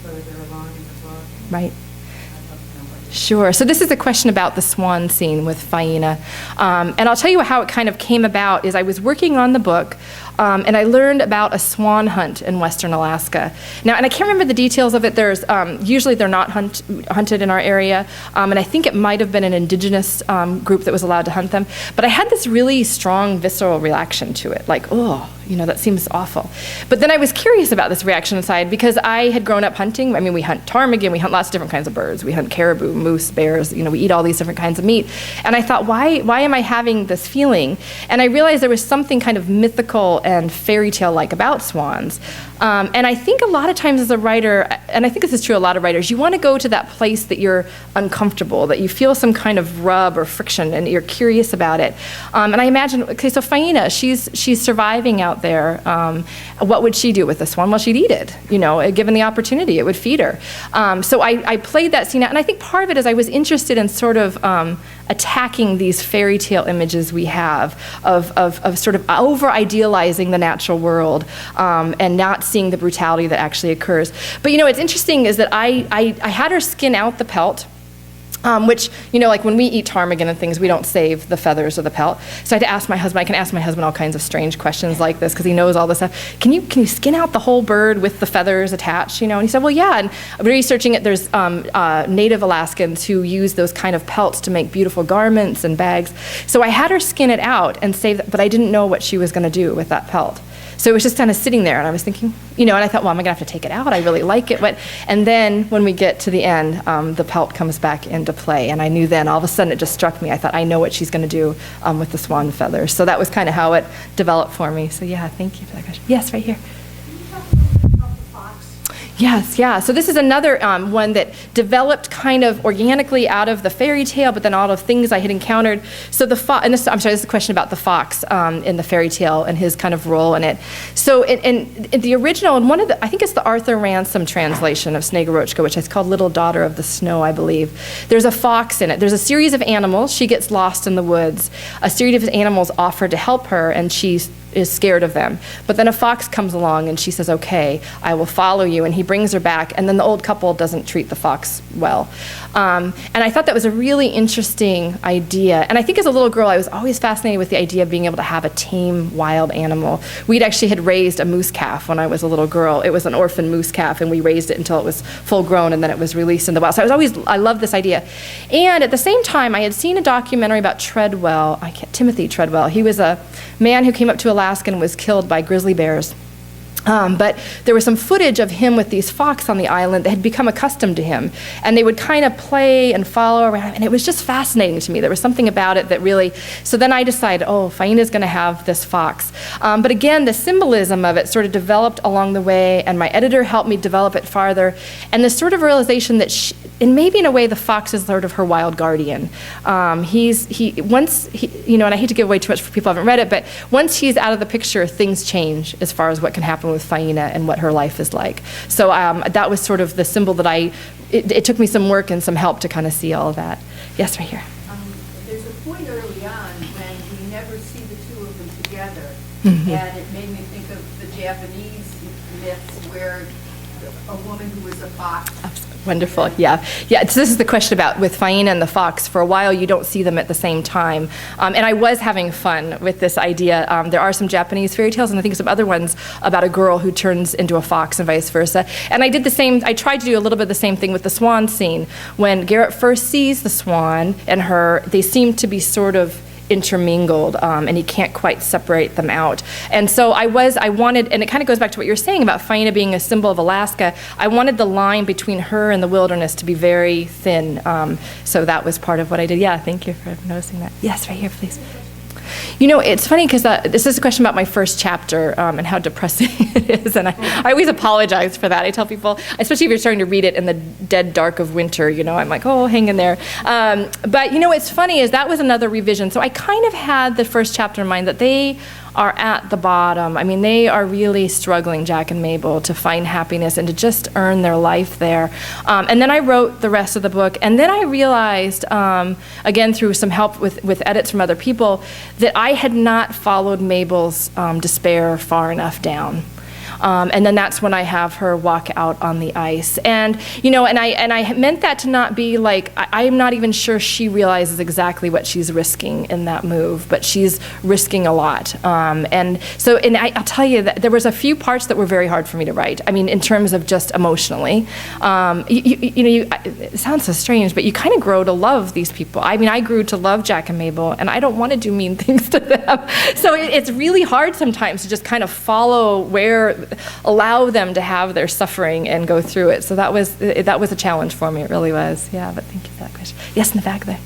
further along in the book. Right. I'd love to know what you Sure. So this is a question about the swan scene with Faina. And I'll tell you how it kind of came about is I was working on the book, and I learned about a swan hunt in western Alaska. Now, and I can't remember the details of it. There's usually they're not hunted in our area, and I think it might have been an indigenous group that was allowed to hunt them. But I had this really strong visceral reaction to it, like, oh, that seems awful. But then I was curious about this reaction inside because I had grown up hunting. I mean, we hunt ptarmigan, we hunt lots of different kinds of birds. We hunt caribou, moose, bears, we eat all these different kinds of meat. And I thought, why am I having this feeling? And I realized there was something kind of mythical and fairy tale-like about swans. And I think a lot of times as a writer, and I think this is true of a lot of writers, you want to go to that place that you're uncomfortable, that you feel some kind of rub or friction, and you're curious about it. And I imagine, okay, so Faina, she's surviving out there. What would she do with the swan? Well, she'd eat it, given the opportunity, it would feed her. So I played that scene out, and I think part of it is I was interested in sort of attacking these fairy tale images we have of sort of over-idealizing the natural world and not seeing the brutality that actually occurs. But it's interesting is that I had her skin out the pelt, which, like when we eat ptarmigan and things, we don't save the feathers or the pelt. So I had to ask my husband, I can ask my husband all kinds of strange questions like this because he knows all this stuff. Can you skin out the whole bird with the feathers attached, And he said, well, yeah. And researching it, there's native Alaskans who use those kind of pelts to make beautiful garments and bags. So I had her skin it out and save that, but I didn't know what she was going to do with that pelt. So it was just kind of sitting there, and I was thinking, and I thought, well, am I going to have to take it out? I really like it. And then when we get to the end, the pelt comes back into play, and I knew then, all of a sudden, it just struck me. I thought, I know what she's going to do with the swan feathers. So that was kind of how it developed for me. So yeah, thank you for that question. Yes, right here. Can you talk a little bit about the fox? Yes, yeah. So this is another one that developed kind of organically out of the fairy tale, but then all of things I had encountered. So this is a question about the fox in the fairy tale and his kind of role in it. So in the original, and I think it's the Arthur Ransom translation of Snegurochka, which is called Little Daughter of the Snow, I believe. There's a fox in it. There's a series of animals. She gets lost in the woods. A series of animals offer to help her, and she is scared of them. But then a fox comes along and she says, okay, I will follow you. And he brings her back. And then the old couple doesn't treat the fox well. And I thought that was a really interesting idea. And I think as a little girl, I was always fascinated with the idea of being able to have a tame wild animal. We'd actually had raised a moose calf when I was a little girl. It was an orphan moose calf, and we raised it until it was full grown, and then it was released in the wild. So I loved this idea. And at the same time, I had seen a documentary about Timothy Treadwell. He was a man who came up to Alaska and was killed by grizzly bears. But there was some footage of him with these fox on the island that had become accustomed to him. And they would kind of play and follow around. And it was just fascinating to me. There was something about it that really... So then I decided, Faina's going to have this fox. But again, the symbolism of it sort of developed along the way. And my editor helped me develop it farther. And the sort of realization that and maybe in a way the fox is sort of her wild guardian. And I hate to give away too much for people who haven't read it, but once he's out of the picture, things change as far as what can happen with Faina and what her life is like. So that was sort of the symbol that it took me some work and some help to kind of see all of that. Yes, right here. There's a point early on when we never see the two of them together, Mm-hmm. and it made me think of the Japanese myths where a woman who was a fox. Wonderful, yeah. So this is the question about with Faina and the fox. For a while, you don't see them at the same time. And I was having fun with this idea. There are some Japanese fairy tales, and I think some other ones about a girl who turns into a fox and vice versa. And I did the same, I tried to do a little bit of the same thing with the swan scene. When Garrett first sees the swan and her, they seem to be sort of intermingled, and he can't quite separate them out. And so I wanted, and it kind of goes back to what you're saying about Faina being a symbol of Alaska, I wanted the line between her and the wilderness to be very thin. So that was part of what I did. Yeah, thank you for noticing that. Yes, right here, please. It's funny because this is a question about my first chapter and how depressing it is, and I always apologize for that. I tell people, especially if you're starting to read it in the dead dark of winter, I'm like, hang in there. But what's funny is that was another revision. So I kind of had the first chapter in mind that they are at the bottom. I mean, they are really struggling, Jack and Mabel, to find happiness and to just earn their life there. And then I wrote the rest of the book, and then I realized, again through some help with edits from other people, that I had not followed Mabel's despair far enough down. And then that's when I have her walk out on the ice. And, and I meant that to not be like, I'm not even sure she realizes exactly what she's risking in that move, but she's risking a lot. And I'll tell you that there was a few parts that were very hard for me to write. I mean, in terms of just emotionally. It sounds so strange, but you kind of grow to love these people. I mean, I grew to love Jack and Mabel, and I don't want to do mean things to them. So it's really hard sometimes to just kind of allow them to have their suffering and go through it. So that was a challenge for me. It really was. Yeah, but thank you for that question. Yes, in the back there.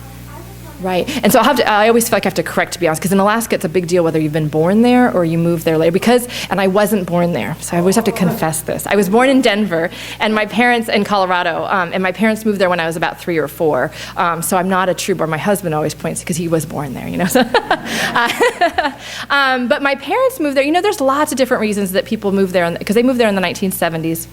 Right. And so I always feel like I have to correct, to be honest, because in Alaska it's a big deal whether you've been born there or you moved there later. And I wasn't born there, so I always have to confess this. I was born in Denver, and my parents in Colorado, and my parents moved there when I was about 3 or 4. So I'm not a true born. My husband always points because he was born there, So. But my parents moved there. There's lots of different reasons that people move there, because they moved there in the 1970s.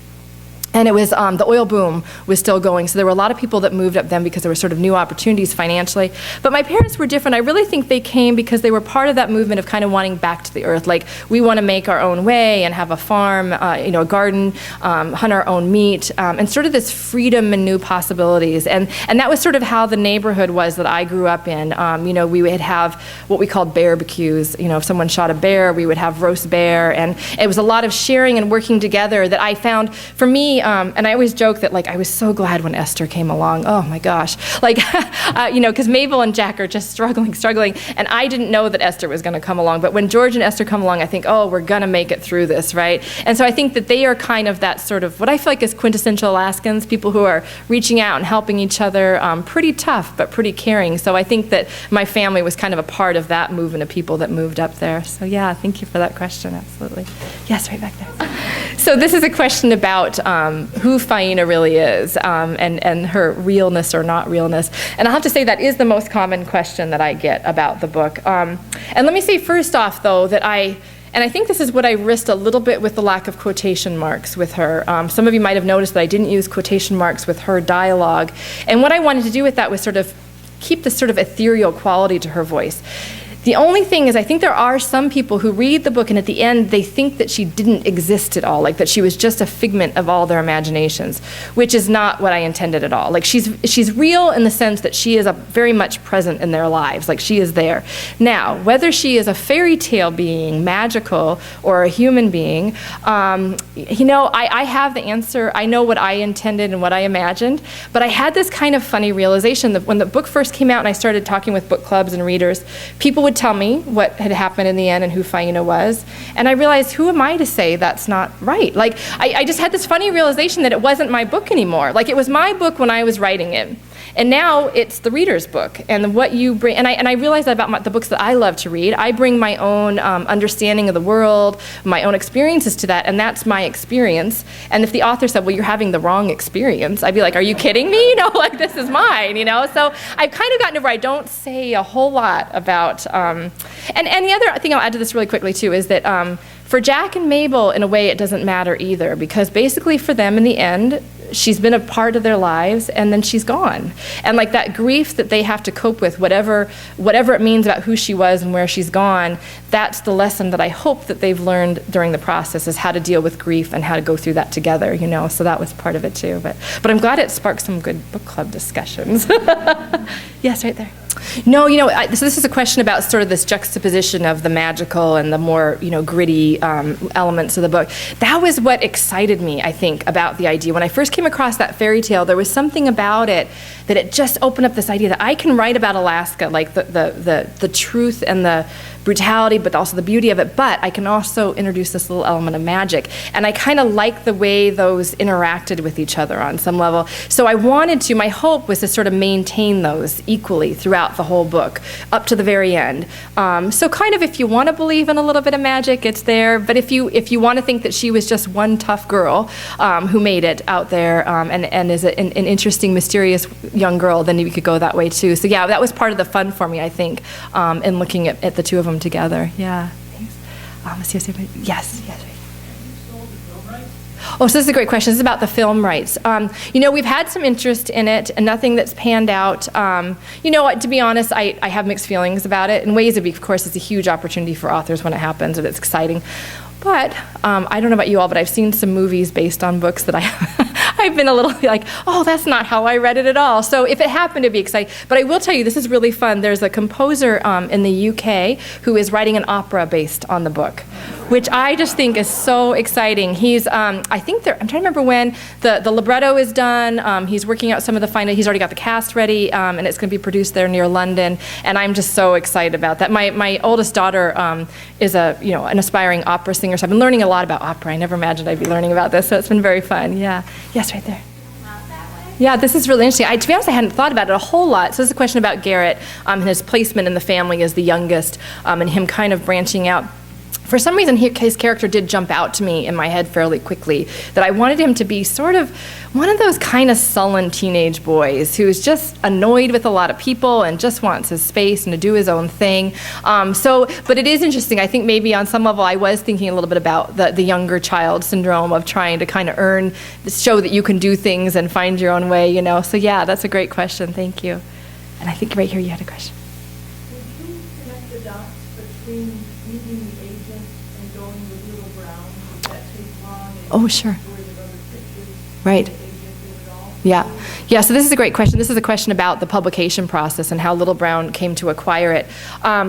And it was, the oil boom was still going, so there were a lot of people that moved up then because there were sort of new opportunities financially. But my parents were different. I really think they came because they were part of that movement of kind of wanting back to the earth. Like, we want to make our own way and have a farm, a garden, hunt our own meat, and sort of this freedom and new possibilities. And that was sort of how the neighborhood was that I grew up in. We would have what we called barbecues. If someone shot a bear, we would have roast bear. And it was a lot of sharing and working together that I found, for me, and I always joke that, I was so glad when Esther came along. Oh my gosh. Because Mabel and Jack are just struggling. And I didn't know that Esther was going to come along. But when George and Esther come along, I think, we're going to make it through this, right? And so I think that they are kind of that sort of, what I feel like is quintessential Alaskans, people who are reaching out and helping each other, pretty tough, but pretty caring. So I think that my family was kind of a part of that movement of people that moved up there. So yeah, thank you for that question, absolutely. Yes, right back there. So this is a question about who Faina really is, and her realness or not realness. And I'll have to say that is the most common question that I get about the book. And let me say first off, though, that and I think this is what I risked a little bit with the lack of quotation marks with her. Some of you might have noticed that I didn't use quotation marks with her dialogue. And what I wanted to do with that was sort of keep this sort of ethereal quality to her voice. The only thing is, I think there are some people who read the book and at the end they think that she didn't exist at all, like that she was just a figment of all their imaginations, which is not what I intended at all. Like she's real in the sense that she is very much present in their lives, like she is there. Now, whether she is a fairy tale being, magical, or a human being, I have the answer. I know what I intended and what I imagined, but I had this kind of funny realization that when the book first came out and I started talking with book clubs and readers, people would tell me what had happened in the end and who Faina was. And I realized, who am I to say that's not right? Like, I just had this funny realization that it wasn't my book anymore. Like, it was my book when I was writing it. And now it's the reader's book, and what you bring, and I realized that about the books that I love to read. I bring my own understanding of the world, my own experiences to that, and that's my experience. And if the author said, well, you're having the wrong experience, I'd be like, are you kidding me? Like, this is mine, So I've kind of gotten to where I don't say a whole lot about, and the other thing I'll add to this really quickly too is that for Jack and Mabel, in a way, it doesn't matter either, because basically for them in the end, she's been a part of their lives and then she's gone. And like that grief that they have to cope with, whatever it means about who she was and where she's gone, that's the lesson that I hope that they've learned during the process, is how to deal with grief and how to go through that together, So that was part of it too. But I'm glad it sparked some good book club discussions. Yes, right there. No, so this is a question about sort of this juxtaposition of the magical and the more, gritty elements of the book. That was what excited me, I think, about the idea. When I first came across that fairy tale, there was something about it that it just opened up this idea that I can write about Alaska, like the truth and the brutality, but also the beauty of it, but I can also introduce this little element of magic. And I kind of like the way those interacted with each other on some level. So I wanted to, my hope was to sort of maintain those equally throughout the whole book, up to the very end. So kind of if you want to believe in a little bit of magic, it's there, but if you want to think that she was just one tough girl who made it out there and is an interesting, mysterious young girl, then you could go that way too. So yeah, that was part of the fun for me, I think, in looking at the two of them together. Yeah. Thanks. Let's see if anybody, yes. Oh, so this is a great question. This is about the film rights. We've had some interest in it and nothing that's panned out. To be honest, I have mixed feelings about it. In ways, of course, it's a huge opportunity for authors when it happens and it's exciting. But I don't know about you all, but I've seen some movies based on books that I've been a little like, oh, that's not how I read it at all. So if it happened, it'd be exciting. But I will tell you, this is really fun. There's a composer in the UK who is writing an opera based on the book, which I just think is so exciting. He's, I'm trying to remember when the libretto is done. He's working out some of the final. He's already got the cast ready, and it's going to be produced there near London. And I'm just so excited about that. My oldest daughter is an aspiring opera singer, so I've been learning a lot about opera. I never imagined I'd be learning about this, so it's been very fun. Yeah. Yes, right there. Yeah, this is really interesting. To be honest, I hadn't thought about it a whole lot. So this is a question about Garrett and his placement in the family as the youngest, and him kind of branching out. For some reason, his character did jump out to me in my head fairly quickly, that I wanted him to be sort of one of those kind of sullen teenage boys who's just annoyed with a lot of people and just wants his space and to do his own thing. But it is interesting. I think maybe on some level I was thinking a little bit about the younger child syndrome of trying to kind of show that you can do things and find your own way, So yeah, that's a great question. Thank you. And I think right here you had a question. Would you connect the dots between meeting the agent and going with Little Brown? Would that take long? Oh, sure. Right. Yeah. Yeah, so this is a great question. This is a question about the publication process and how Little Brown came to acquire it.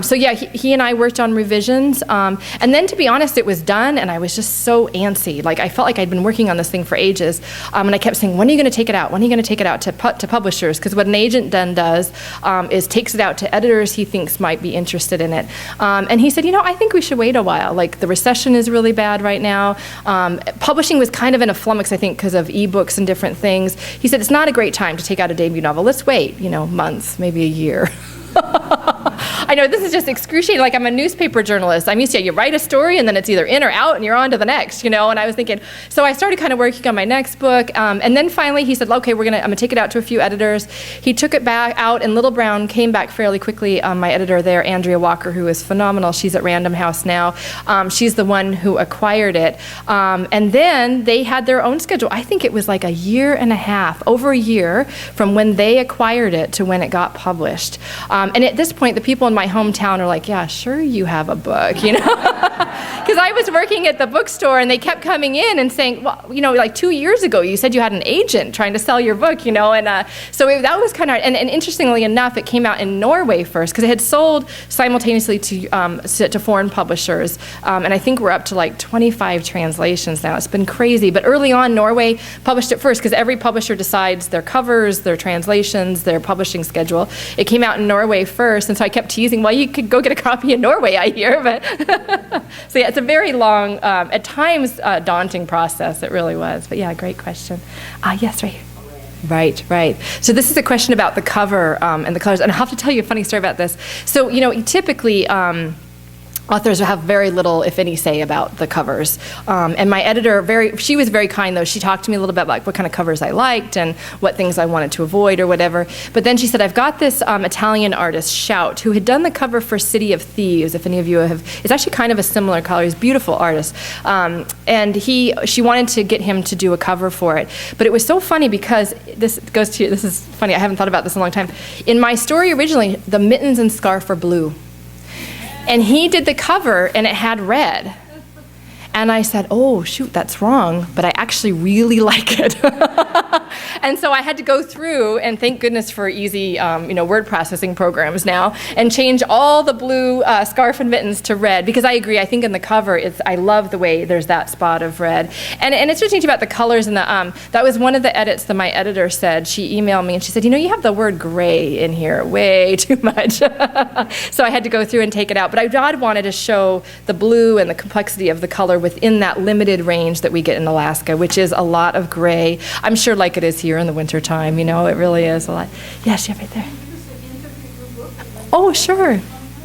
So yeah, he and I worked on revisions. And then to be honest, it was done and I was just so antsy. Like I felt like I'd been working on this thing for ages. And I kept saying, when are you going to take it out? When are you going to take it out to publishers? Because what an agent then does is takes it out to editors he thinks might be interested in it. And he said, I think we should wait a while. Like the recession is really bad right now. Publishing was kind of in a flummox, I think, because of ebooks and different things. He said, it's not a great time to take out a debut novel. Let's wait, months, maybe a year. I know, this is just excruciating. Like, I'm a newspaper journalist. I'm used to, you write a story and then it's either in or out and you're on to the next, and I was thinking, so I started kind of working on my next book, and then finally he said, okay, I'm gonna take it out to a few editors. He took it back out, and Little Brown came back fairly quickly. My editor there, Andrea Walker, who is phenomenal, she's at Random House now. She's the one who acquired it. And then they had their own schedule. I think it was like a year and a half, over a year, from when they acquired it to when it got published. And at this point, the people in my hometown are like, yeah, sure you have a book, Because I was working at the bookstore, and they kept coming in and saying, well, like 2 years ago, you said you had an agent trying to sell your book, and that was kind of, and interestingly enough, it came out in Norway first, because it had sold simultaneously to foreign publishers, and I think we're up to like 25 translations now. It's been crazy, but early on, Norway published it first, because every publisher decides their covers, their translations, their publishing schedule. It came out in Norway first, and so I kept teasing, well, you could go get a copy in Norway, I hear, but so yeah, it's a very long, at times, daunting process. It really was, but yeah, great question. Yes, right here. Right. So this is a question about the cover and the colors, and I have to tell you a funny story about this. So, typically, authors have very little, if any, say about the covers. And my editor, she was very kind, though. She talked to me a little bit about what kind of covers I liked and what things I wanted to avoid or whatever. But then she said, I've got this Italian artist, Shout, who had done the cover for City of Thieves, if any of you have. It's actually kind of a similar color. He's a beautiful artist. And she wanted to get him to do a cover for it. But it was so funny because, this is funny, I haven't thought about this in a long time. In my story originally, the mittens and scarf are blue. And he did the cover, and it had red. And I said, oh, shoot, that's wrong, but I actually really like it. And so I had to go through, and thank goodness for easy word processing programs now, and change all the blue scarf and mittens to red, because I agree, I think in the cover, I love the way there's that spot of red. And it's interesting about the colors, and that was one of the edits that my editor said. She emailed me, and she said, you have the word gray in here way too much. So I had to go through and take it out. But I wanted to show the blue and the complexity of the color within that limited range that we get in Alaska, which is a lot of gray. I'm sure like it is here in the wintertime, it really is a lot. Yes, right there. Oh, sure.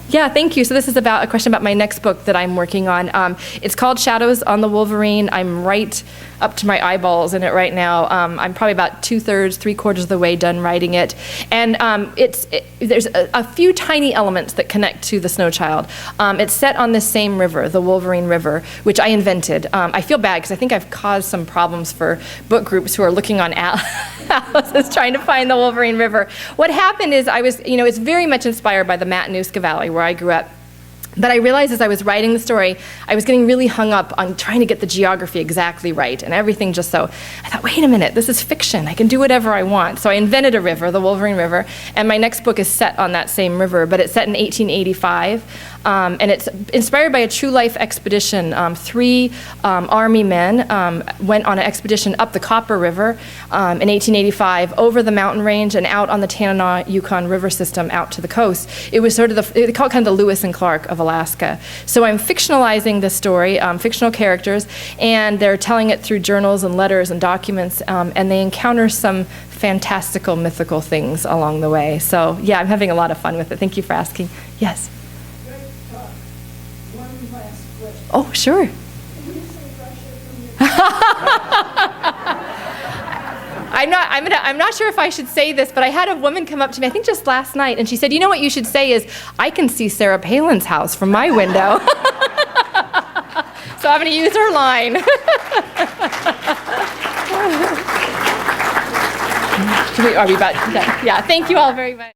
Yeah, thank you. So this is about a question about my next book that I'm working on. It's called Shadows on the Wolverine. I'm right up to my eyeballs in it right now. I'm probably about 2/3, 3/4 of the way done writing it. And there's a few tiny elements that connect to the Snow Child. It's set on this same river, the Wolverine River, which I invented. I feel bad because I think I've caused some problems for book groups who are looking on atlases trying to find the Wolverine River. What happened is it's very much inspired by the Matanuska Valley where I grew up. But I realized as I was writing the story, I was getting really hung up on trying to get the geography exactly right and everything just so. I thought, wait a minute, this is fiction. I can do whatever I want. So I invented a river, the Wolverine River, and my next book is set on that same river, but it's set in 1885. And it's inspired by a true life expedition. 3 Army men went on an expedition up the Copper River in 1885, over the mountain range and out on the Tanana-Yukon River system out to the coast. It was sort of they call it kind of the Lewis and Clark of Alaska. So I'm fictionalizing the story, fictional characters, and they're telling it through journals and letters and documents, and they encounter some fantastical, mythical things along the way. So yeah, I'm having a lot of fun with it. Thank you for asking. Yes? Oh, sure. I'm not sure if I should say this, but I had a woman come up to me, I think just last night, and she said, you know what you should say is, I can see Sarah Palin's house from my window. So I'm going to use her line. Are we about done? Yeah, thank you all very much.